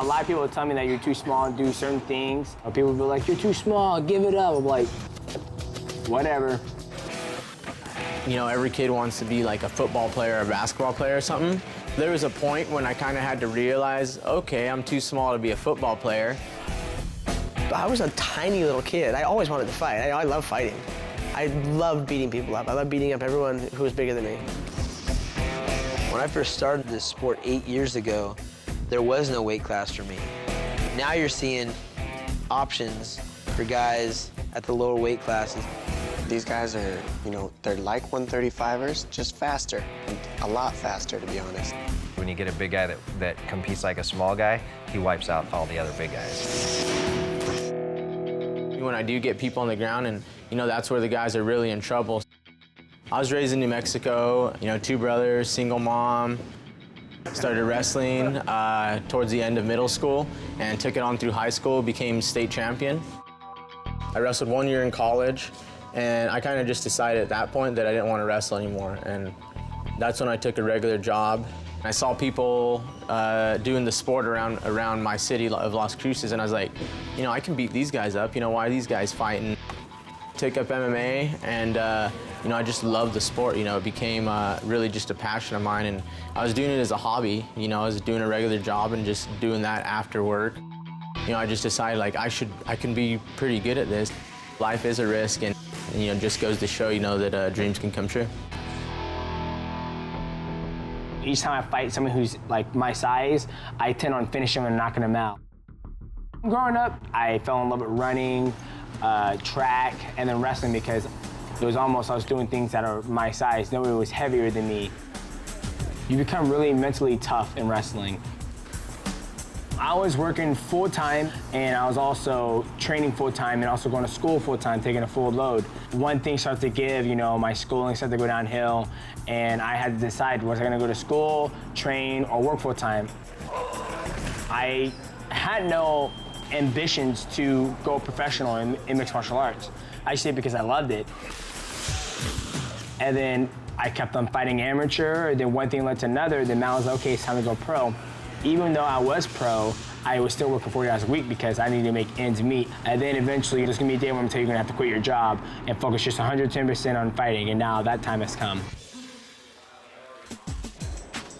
A lot of people tell me that you're too small to do certain things. Or people will be like, you're too small, give it up. I'm like, whatever. You know, every kid wants to be like a football player or a basketball player or something. There was a point when I kind of had to realize, okay, I'm too small to be a football player. I was a tiny little kid. I always wanted to fight. I love fighting. I love beating people up. I love beating up everyone who was bigger than me. When I first started this sport 8 years ago, there was no weight class for me. Now you're seeing options for guys at the lower weight classes. These guys are, you know, they're like 135ers, just faster, a lot faster, to be honest. When you get a big guy that competes like a small guy, he wipes out all the other big guys. When I do get people on the ground, and you know, that's where the guys are really in trouble. I was raised in New Mexico, you know, 2 brothers, single mom. Started wrestling towards the end of middle school and took it on through high school, became state champion. I wrestled 1 year in college, and I kind of just decided at that point that I didn't want to wrestle anymore, and that's when I took a regular job. I saw people doing the sport around my city of Las Cruces, and I was like, you know, I can beat these guys up. You know, why are these guys fighting? Took up MMA, and you know, I just loved the sport. You know, it became really just a passion of mine, and I was doing it as a hobby. You know, I was doing a regular job and just doing that after work. You know, I just decided, like, I can be pretty good at this. Life is a risk, and you know, just goes to show, you know, that dreams can come true. Each time I fight someone who's like my size, I tend on finishing them and knocking them out. Growing up, I fell in love with running, track, and then wrestling because it was almost, I was doing things that are my size. Nobody was heavier than me. You become really mentally tough in wrestling. I was working full-time, and I was also training full-time and also going to school full-time, taking a full load. One thing started to give, you know, my schooling started to go downhill, and I had to decide, was I gonna go to school, train, or work full-time? I had no ambitions to go professional in mixed martial arts. I just did it because I loved it. And then I kept on fighting amateur, and then one thing led to another, then now I was like, okay, it's time to go pro. Even though I was pro, I was still working 40 hours a week because I needed to make ends meet. And then eventually, there's gonna be a day when I'm telling you you're gonna have to quit your job and focus just 110% on fighting, and now that time has come.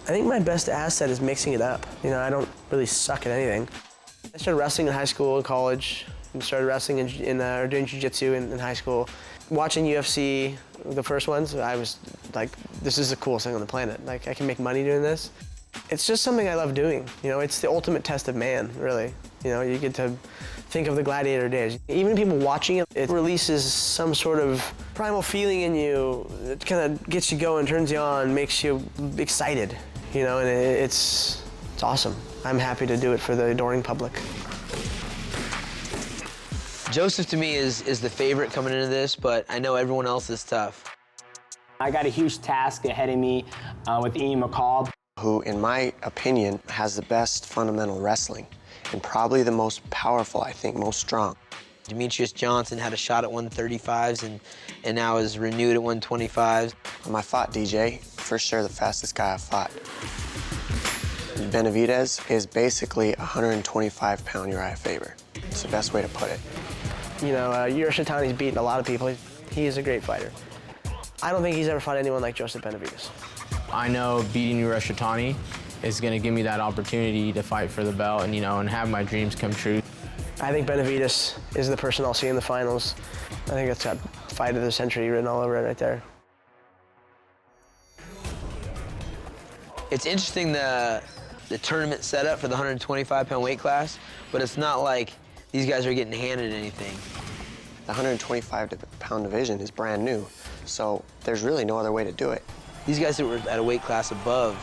I think my best asset is mixing it up. You know, I don't really suck at anything. I started wrestling in high school and college, and started wrestling or doing jiu-jitsu in high school. Watching UFC, the first ones, I was like, this is the coolest thing on the planet. Like, I can make money doing this. It's just something I love doing. You know, it's the ultimate test of man, really. You know, you get to think of the gladiator days. Even people watching it, it releases some sort of primal feeling in you. It kind of gets you going, turns you on, makes you excited. You know, and it's awesome. I'm happy to do it for the adoring public. Joseph, to me, is the favorite coming into this, but I know everyone else is tough. I got a huge task ahead of me with Ian McCall, Who, in my opinion, has the best fundamental wrestling and probably the most powerful, I think, most strong. Demetrius Johnson had a shot at 135s and now is renewed at 125s. When I fought DJ, for sure the fastest guy I fought. Benavidez is basically a 125-pound Uriah Faber. It's the best way to put it. You know, Shitani's beaten a lot of people. He is a great fighter. I don't think he's ever fought anyone like Joseph Benavidez. I know beating Shitani is going to give me that opportunity to fight for the belt and, you know, and have my dreams come true. I think Benavidez is the person I'll see in the finals. I think that's got fight of the century written all over it right there. It's interesting the tournament setup for the 125-pound weight class, but it's not like these guys are getting handed anything. The 125-pound division is brand new, so there's really no other way to do it. These guys that were at a weight class above,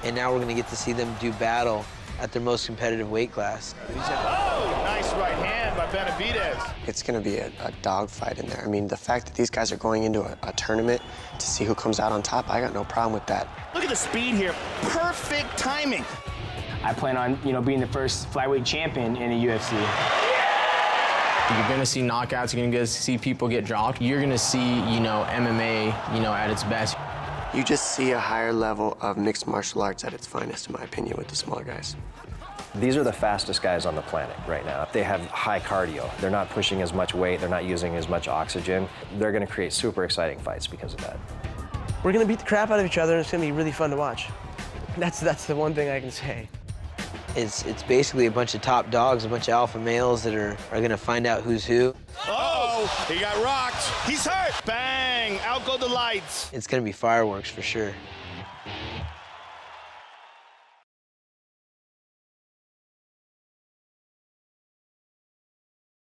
and now we're going to get to see them do battle at their most competitive weight class. Oh, nice right hand by Benavidez. It's going to be a dogfight in there. I mean, the fact that these guys are going into a tournament to see who comes out on top, I got no problem with that. Look at the speed here. Perfect timing. I plan on, you know, being the first flyweight champion in the UFC. You're gonna see knockouts, you're gonna see people get dropped. You're gonna see, you know, MMA, you know, at its best. You just see a higher level of mixed martial arts at its finest, in my opinion, with the smaller guys. These are the fastest guys on the planet right now. They have high cardio. They're not pushing as much weight. They're not using as much oxygen. They're going to create super exciting fights because of that. We're going to beat the crap out of each other, and it's going to be really fun to watch. That's the one thing I can say. It's basically a bunch of top dogs, a bunch of alpha males that are going to find out who's who. Oh, he got rocked. He's hurt. Bang, out go the lights. It's going to be fireworks for sure.